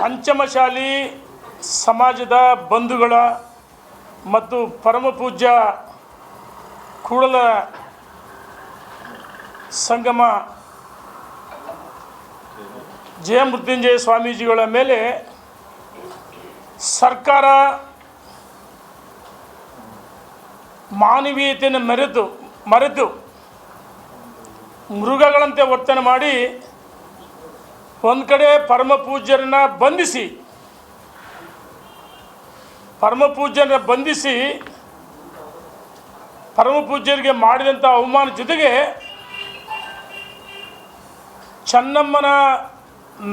ಪಂಚಮಶಾಲಿ ಸಮಾಜದ ಬಂಧುಗಳ ಮತ್ತು ಪರಮಪೂಜ್ಯ ಕೂಡಲ ಸಂಗಮ ಜಯ ಮೃತ್ಯುಂಜಯ ಸ್ವಾಮೀಜಿಗಳ ಮೇಲೆ ಸರ್ಕಾರ ಮಾನವೀಯತೆಯನ್ನು ಮರೆತು ಮೃಗಗಳಂತೆ ವರ್ತನೆ ಮಾಡಿ ಒಂದು ಕಡೆ ಪರಮಪೂಜ್ಯರನ್ನು ಬಂಧಿಸಿ ಪರಮಪೂಜ್ಯರಿಗೆ ಮಾಡಿದಂಥ ಅವಮಾನ ಜೊತೆಗೆ ಚೆನ್ನಮ್ಮನ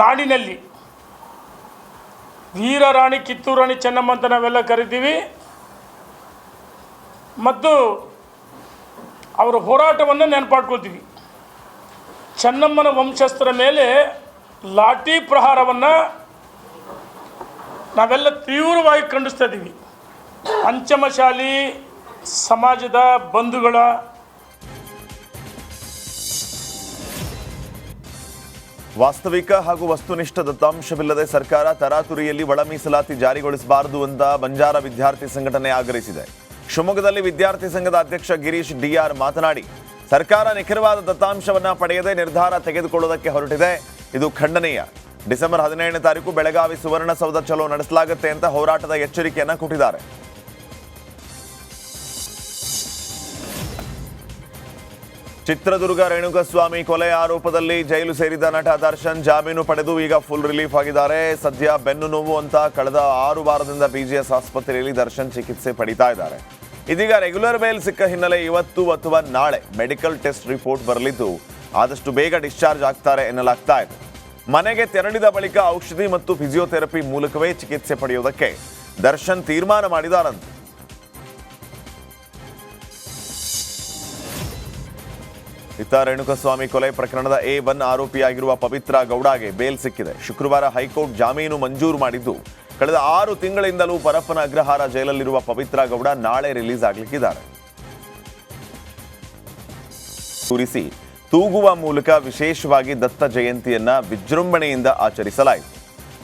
ನಾಡಿನಲ್ಲಿ ವೀರರಾಣಿ ಕಿತ್ತೂರು ರಾಣಿ ಚೆನ್ನಮ್ಮ ಅಂತ ನಾವೆಲ್ಲ ಕರಿತೀವಿ ಮತ್ತು ಅವರ ಹೋರಾಟವನ್ನು ನೆನಪಾಡ್ಕೊಳ್ತೀವಿ. ಚೆನ್ನಮ್ಮನ ವಂಶಸ್ಥರ ಮೇಲೆ ಲಾಠಿ ಪ್ರಹಾರವನ್ನು ನಾವೆಲ್ಲ ತೀವ್ರವಾಗಿ ಖಂಡಿಸ್ತಾ ಇದ್ದೀವಿ. ಪಂಚಮಶಾಲಿ ಸಮಾಜದ ಬಂಧುಗಳ ವಾಸ್ತವಿಕ ಹಾಗೂ ವಸ್ತುನಿಷ್ಠ ದತ್ತಾಂಶವಿಲ್ಲದೆ ಸರ್ಕಾರ ತರಾತುರಿಯಲ್ಲಿ ಒಳ ಮೀಸಲಾತಿ ಜಾರಿಗೊಳಿಸಬಾರದು ಅಂತ ಬಂಜಾರ ವಿದ್ಯಾರ್ಥಿ ಸಂಘಟನೆ ಆಗ್ರಹಿಸಿದೆ. ಶಿವಮೊಗ್ಗದಲ್ಲಿ ವಿದ್ಯಾರ್ಥಿ ಸಂಘದ ಅಧ್ಯಕ್ಷ ಗಿರೀಶ್ ಡಿಆರ್ ಮಾತನಾಡಿ, ಸರ್ಕಾರ ನಿಖರವಾದ ದತ್ತಾಂಶವನ್ನು ಪಡೆಯದೆ ನಿರ್ಧಾರ ತೆಗೆದುಕೊಳ್ಳುವುದಕ್ಕೆ ಹೊರಟಿದೆ. ಇದು ಖಂಡನೀಯ. ಡಿಸೆಂಬರ್ 17ನೇ ತಾರೀಕು ಬೆಳಗಾವಿ ಸುವರ್ಣಸೌಧ ಚಲೋ ನಡೆಸಲಾಗುತ್ತೆ ಅಂತ ಹೋರಾಟದ ಎಚ್ಚರಿಕೆಯನ್ನು ಕೊಟ್ಟಿದ್ದಾರೆ. ಚಿತ್ರದುರ್ಗ ರೇಣುಕಸ್ವಾಮಿ ಕೊಲೆ ಆರೋಪದಲ್ಲಿ ಜೈಲು ಸೇರಿದ ನಟ ದರ್ಶನ್ ಜಾಮೀನು ಪಡೆದು ಈಗ ಫುಲ್ ರಿಲೀಫ್ ಆಗಿದ್ದಾರೆ. ಸದ್ಯ ಬೆನ್ನು ನೋವು ಅಂತ ಕಳೆದ 6 ವಾರದಿಂದ ಬಿಜಿಎಸ್ ಆಸ್ಪತ್ರೆಯಲ್ಲಿ ದರ್ಶನ್ ಚಿಕಿತ್ಸೆ ಪಡಿತಾ ಇದ್ದಾರೆ. ಇದೀಗ ರೆಗ್ಯುಲರ್ ಬೇಲ್ ಸಿಕ್ಕ ಹಿನ್ನೆಲೆ ಇವತ್ತು ಅಥವಾ ನಾಳೆ ಮೆಡಿಕಲ್ ಟೆಸ್ಟ್ ರಿಪೋರ್ಟ್ ಬರಲಿದ್ದು ಆದಷ್ಟು ಬೇಗ ಡಿಸ್ಚಾರ್ಜ್ ಆಗ್ತಾರೆ ಎನ್ನಲಾಗ್ತಾ ಇದೆ. ಮನೆಗೆ ತೆರಳಿದ ಬಳಿಕ ಔಷಧಿ ಮತ್ತು ಫಿಸಿಯೋಥೆರಪಿ ಮೂಲಕವೇ ಚಿಕಿತ್ಸೆ ಪಡೆಯುವುದಕ್ಕೆ ದರ್ಶನ್ ತೀರ್ಮಾನ ಮಾಡಿದಾರಂತೆ. ಇತ್ತ ರೇಣುಕಸ್ವಾಮಿ ಕೊಲೆ ಪ್ರಕರಣದ A1 ಆರೋಪಿಯಾಗಿರುವ ಪವಿತ್ರ ಗೌಡಗೆ ಬೇಲ್ ಸಿಕ್ಕಿದೆ. ಶುಕ್ರವಾರ ಹೈಕೋರ್ಟ್ ಜಾಮೀನು ಮಂಜೂರು ಮಾಡಿದ್ದು, ಕಳೆದ 6 ತಿಂಗಳಿಂದಲೂ ಪರಪ್ಪನ ಅಗ್ರಹಾರ ಜೈಲಲ್ಲಿರುವ ಪವಿತ್ರ ಗೌಡ ನಾಳೆ ರಿಲೀಸ್ ಆಗಲಿಕ್ಕಿದ್ದಾರೆ. ತೂರಿಸಿ ತೂಗುವ ಮೂಲಕ ವಿಶೇಷವಾಗಿ ದತ್ತ ಜಯಂತಿಯನ್ನ ವಿಜೃಂಭಣೆಯಿಂದ ಆಚರಿಸಲಾಯಿತು.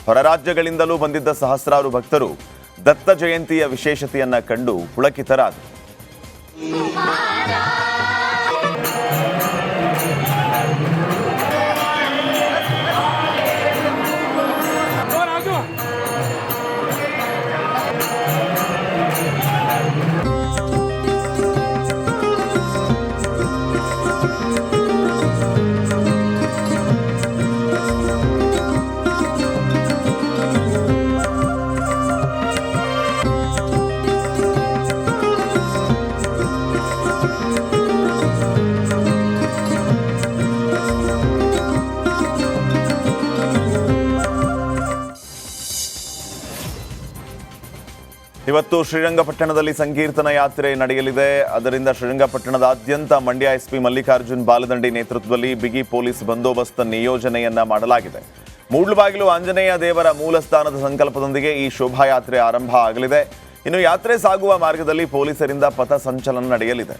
ಹೊರ ರಾಜ್ಯಗಳಿಂದಲೂ ಬಂದಿದ್ದ ಸಹಸ್ರಾರು ಭಕ್ತರು ದತ್ತ ಜಯಂತಿಯ ವಿಶೇಷತೆಯನ್ನ ಕಂಡು ಪುಳಕಿತರಾದರು. ಇವತ್ತು ಶ್ರೀರಂಗಪಟ್ಟಣದಲ್ಲಿ ಸಂಕೀರ್ತನ ಯಾತ್ರೆ ನಡೆಯಲಿದೆ. ಅದರಿಂದ ಶ್ರೀರಂಗಪಟ್ಟಣದಾದ್ಯಂತ ಮಂಡ್ಯ ಎಸ್ಪಿ ಮಲ್ಲಿಕಾರ್ಜುನ್ ಬಾಲದಂಡಿ ನೇತೃತ್ವದಲ್ಲಿ ಬಿಗಿ ಪೊಲೀಸ್ ಬಂದೋಬಸ್ತ್ ನಿಯೋಜನೆಯನ್ನ ಮಾಡಲಾಗಿದೆ. ಮೂಡ್ಲಬಾಗಿಲು ಆಂಜನೇಯ ದೇವರ ಮೂಲಸ್ಥಾನದ ಸಂಕಲ್ಪದೊಂದಿಗೆ ಈ ಶೋಭಾಯಾತ್ರೆ ಆರಂಭ ಆಗಲಿದೆ. ಇನ್ನು ಯಾತ್ರೆ ಸಾಗುವ ಮಾರ್ಗದಲ್ಲಿ ಪೊಲೀಸರಿಂದ ಪಥ ಸಂಚಲನ ನಡೆಯಲಿದೆ.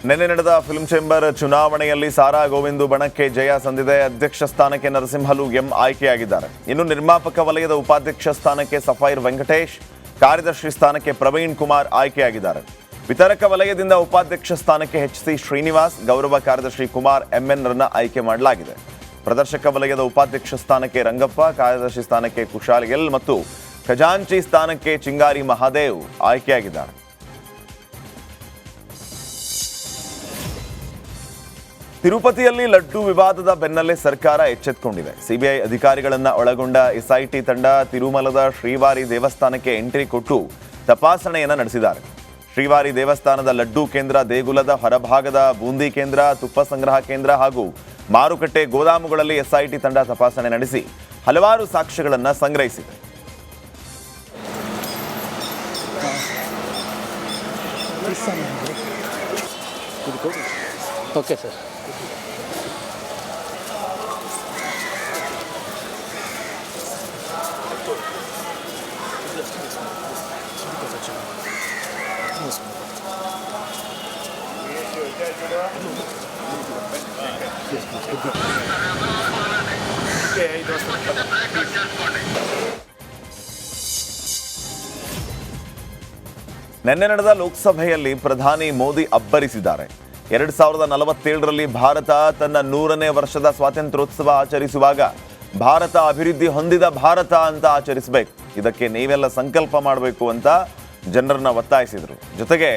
ನಿನ್ನೆ ನಡೆದ ಫಿಲ್ಮ್ ಚೇಂಬರ್ ಚುನಾವಣೆಯಲ್ಲಿ ಸಾರಾ ಗೋವಿಂದು ಬಣಕ್ಕೆ ಜಯ ಸಂದಿದೆ. ಅಧ್ಯಕ್ಷ ಸ್ಥಾನಕ್ಕೆ ನರಸಿಂಹಲು ಎಂ ಆಯ್ಕೆಯಾಗಿದ್ದಾರೆ. ಇನ್ನು ನಿರ್ಮಾಪಕ ವಲಯದ ಉಪಾಧ್ಯಕ್ಷ ಸ್ಥಾನಕ್ಕೆ ಸಫೈರ್ ವೆಂಕಟೇಶ್, ಕಾರ್ಯದರ್ಶಿ ಸ್ಥಾನಕ್ಕೆ ಪ್ರವೀಣ್ ಕುಮಾರ್ ಆಯ್ಕೆಯಾಗಿದ್ದಾರೆ. ವಿತರಕ ವಲಯದಿಂದ ಉಪಾಧ್ಯಕ್ಷ ಸ್ಥಾನಕ್ಕೆ HC ಶ್ರೀನಿವಾಸ್, ಗೌರವ ಕಾರ್ಯದರ್ಶಿ ಕುಮಾರ್ MN ರನ್ನ ಆಯ್ಕೆ ಮಾಡಲಾಗಿದೆ. ಪ್ರದರ್ಶಕ ವಲಯದ ಉಪಾಧ್ಯಕ್ಷ ಸ್ಥಾನಕ್ಕೆ ರಂಗಪ್ಪ, ಕಾರ್ಯದರ್ಶಿ ಸ್ಥಾನಕ್ಕೆ ಕುಶಾಲ್ ಎಲ್ ಮತ್ತು ಖಜಾಂಚಿ ಸ್ಥಾನಕ್ಕೆ ಚಿಂಗಾರಿ ಮಹಾದೇವ್ ಆಯ್ಕೆಯಾಗಿದ್ದಾರೆ. ತಿರುಪತಿಯಲ್ಲಿ ಲಡ್ಡು ವಿವಾದದ ಬೆನ್ನಲ್ಲೇ ಸರ್ಕಾರ ಎಚ್ಚೆತ್ತುಕೊಂಡಿದೆ. ಸಿಬಿಐ ಅಧಿಕಾರಿಗಳನ್ನು ಒಳಗೊಂಡ SIT ತಂಡ ತಿರುಮಲದ ಶ್ರೀವಾರಿ ದೇವಸ್ಥಾನಕ್ಕೆ ಎಂಟ್ರಿ ಕೊಟ್ಟು ತಪಾಸಣೆಯನ್ನು ನಡೆಸಿದ್ದಾರೆ. ಶ್ರೀವಾರಿ ದೇವಸ್ಥಾನದ ಲಡ್ಡು ಕೇಂದ್ರ, ದೇಗುಲದ ಹೊರಭಾಗದ ಬೂಂದಿ ಕೇಂದ್ರ, ತುಪ್ಪ ಸಂಗ್ರಹ ಕೇಂದ್ರ ಹಾಗೂ ಮಾರುಕಟ್ಟೆ ಗೋದಾಮುಗಳಲ್ಲಿ SIT ತಂಡ ತಪಾಸಣೆ ನಡೆಸಿ ಹಲವಾರು ಸಾಕ್ಷ್ಯಗಳನ್ನು ಸಂಗ್ರಹಿಸಿದೆ. Okay sir. ನಿನ್ನೆ ನಡೆದ ಲೋಕಸಭೆಯಲ್ಲಿ ಪ್ರಧಾನಿ ಮೋದಿ ಅಬ್ಬರಿಸಿದ್ದಾರೆ. 2047ರಲ್ಲಿ ಭಾರತ ತನ್ನ 100ನೇ ವರ್ಷದ ಸ್ವಾತಂತ್ರ್ಯೋತ್ಸವ ಆಚರಿಸುವಾಗ ಭಾರತ ಅಭಿವೃದ್ಧಿ ಹೊಂದಿದ ಭಾರತ ಅಂತ ಆಚರಿಸಬೇಕು, ಇದಕ್ಕೆ ನೀವೆಲ್ಲ ಸಂಕಲ್ಪ ಮಾಡಬೇಕು ಅಂತ ಜನರನ್ನ ಒತ್ತಾಯಿಸಿದರು. ಜೊತೆಗೆ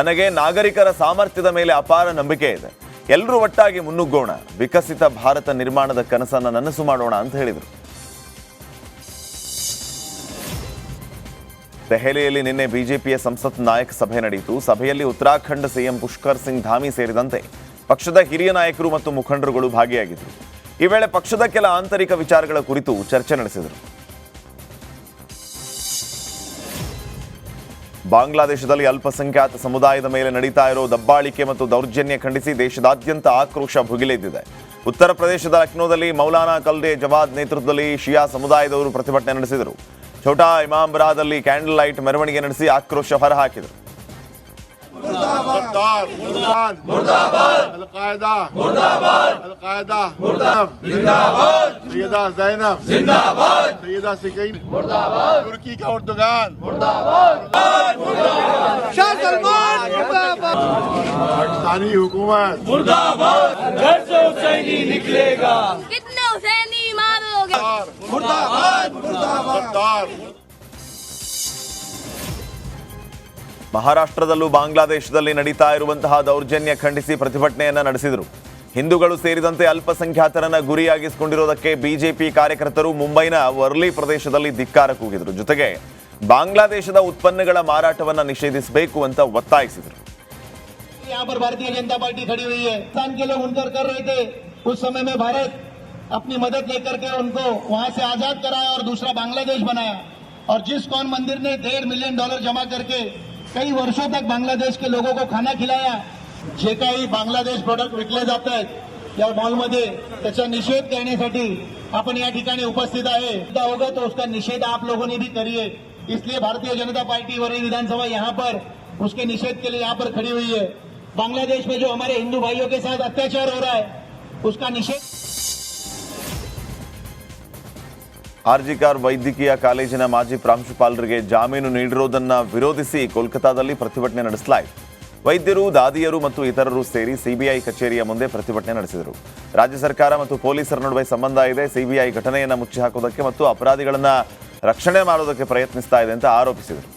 ನನಗೆ ನಾಗರಿಕರ ಸಾಮರ್ಥ್ಯದ ಮೇಲೆ ಅಪಾರ ನಂಬಿಕೆ ಇದೆ, ಎಲ್ಲರೂ ಒಟ್ಟಾಗಿ ಮುನ್ನುಗ್ಗೋಣ, ವಿಕಸಿತ ಭಾರತ ನಿರ್ಮಾಣದ ಕನಸನ್ನು ನನಸು ಮಾಡೋಣ ಅಂತ ಹೇಳಿದರು. ದೆಹಲಿಯಲ್ಲಿ ನಿನ್ನೆ ಬಿಜೆಪಿಯ ಸಂಸತ್ ನಾಯಕ ಸಭೆ ನಡೆಯಿತು. ಸಭೆಯಲ್ಲಿ ಉತ್ತರಾಖಂಡ ಸಿಎಂ ಪುಷ್ಕರ್ ಸಿಂಗ್ ಧಾಮಿ ಸೇರಿದಂತೆ ಪಕ್ಷದ ಹಿರಿಯ ನಾಯಕರು ಮತ್ತು ಮುಖಂಡರುಗಳು ಭಾಗಿಯಾಗಿದ್ದರು. ಈ ವೇಳೆ ಪಕ್ಷದ ಕೆಲ ಆಂತರಿಕ ವಿಚಾರಗಳ ಕುರಿತು ಚರ್ಚೆ ನಡೆಸಿದರು. ಬಾಂಗ್ಲಾದೇಶದಲ್ಲಿ ಅಲ್ಪಸಂಖ್ಯಾತ ಸಮುದಾಯದ ಮೇಲೆ ನಡೀತಾ ಇರೋ ದಬ್ಬಾಳಿಕೆ ಮತ್ತು ದೌರ್ಜನ್ಯ ಖಂಡಿಸಿ ದೇಶದಾದ್ಯಂತ ಆಕ್ರೋಶ ಭುಗಿಲೆದ್ದಿದೆ. ಉತ್ತರ ಪ್ರದೇಶದ ಲಕ್ನೋದಲ್ಲಿ ಮೌಲಾನಾ ಕಲ್ಡೆ ಜವಾದ್ ನೇತೃತ್ವದಲ್ಲಿ ಶಿಯಾ ಸಮುದಾಯದವರು ಪ್ರತಿಭಟನೆ ನಡೆಸಿದರು. ಛೋಟಾ ಇಮಾಮ್ಬರಾದಲ್ಲಿ ಕ್ಯಾಂಡಲ್ ಲೈಟ್ ಮೆರವಣಿಗೆ ನಡೆಸಿ ಆಕ್ರೋಶ ಹೊರಹಾಕಿದರು. पाकिस्तानी हुकूमत कितने हुसैनी मारोगे? ಮಹಾರಾಷ್ಟ್ರದಲ್ಲೂ ಬಾಂಗ್ಲಾದೇಶದಲ್ಲಿ ನಡೀತಾ ಇರುವಂತಹ ದೌರ್ಜನ್ಯ ಖಂಡಿಸಿ ಪ್ರತಿಭಟನೆಯನ್ನ ನಡೆಸಿದರು. ಹಿಂದೂಗಳು ಸೇರಿದಂತೆ ಅಲ್ಪಸಂಖ್ಯಾತರನ್ನ ಗುರಿಯಾಗಿಸಿಕೊಂಡಿರೋದಕ್ಕೆ ಬಿಜೆಪಿ ಕಾರ್ಯಕರ್ತರು ಮುಂಬೈನ ವರ್ಲಿ ಪ್ರದೇಶದಲ್ಲಿ ಧಿಕ್ಕಾರ ಕೂಗಿದರು. ಜೊತೆಗೆ ಬಾಂಗ್ಲಾದೇಶದ ಉತ್ಪನ್ನಗಳ ಮಾರಾಟವನ್ನ ನಿಷೇಧಿಸಬೇಕು ಅಂತ ಒತ್ತಾಯಿಸಿದರು. यहाँ पर भारतीय जनता पार्टी खड़ी हुई है। पाकिस्तान के लोग उनकर कर रहे थे, उस समय में भारत अपनी मदद लेकर के उनको वहां से आजाद कराया और दूसरा बांग्लादेश बनाया। और जिस कौन मंदिर ने $1.5 मिलियन जमा करके कई वर्षों तक बांग्लादेश के लोगों को खाना खिलाया, जे काही बांग्लादेश प्रोडक्ट विकले जात आहेत या मॉलमध्ये त्याचा निषेध करण्यासाठी आपण या ठिकाणी उपस्थित आहे. होगा तो उसका निषेध आप लोगों ने भी करिए. इसलिए भारतीय जनता पार्टी वरी विधानसभा यहाँ पर उसके निषेध के लिए यहाँ पर खड़ी हुई है. बांग्लादेश में जो हमारे हिंदू भाइयों के साथ अत्याचार हो रहा है उसका निषेध. ಆರ್ಜಿಕರ್ ವೈದ್ಯಕೀಯ ಕಾಲೇಜಿನ ಮಾಜಿ ಪ್ರಾಂಶುಪಾಲರಿಗೆ ಜಾಮೀನು ನೀಡಿರುವುದನ್ನ ವಿರೋಧಿಸಿ ಕೋಲ್ಕತಾದಲ್ಲಿ ಪ್ರತಿಭಟನೆ ನಡೆಸಲಾಯಿತು. ವೈದ್ಯರು, ದಾದಿಯರು ಮತ್ತು ಇತರರು ಸೇರಿ ಸಿಬಿಐ ಕಚೇರಿಯ ಮುಂದೆ ಪ್ರತಿಭಟನೆ ನಡೆಸಿದರು. ರಾಜ್ಯ ಸರ್ಕಾರ ಮತ್ತು ಪೊಲೀಸರ ನಡುವೆ ಸಂಬಂಧ ಇದೆ, ಸಿಬಿಐ ಘಟನೆಯನ್ನು ಮುಚ್ಚಿ ಹಾಕೋದಕ್ಕೆ ಮತ್ತು ಅಪರಾಧಿಗಳನ್ನ ರಕ್ಷಣೆ ಮಾಡೋದಕ್ಕೆ ಪ್ರಯತ್ನಿಸ್ತಾ ಇದೆ ಅಂತ ಆರೋಪಿಸಿದರು.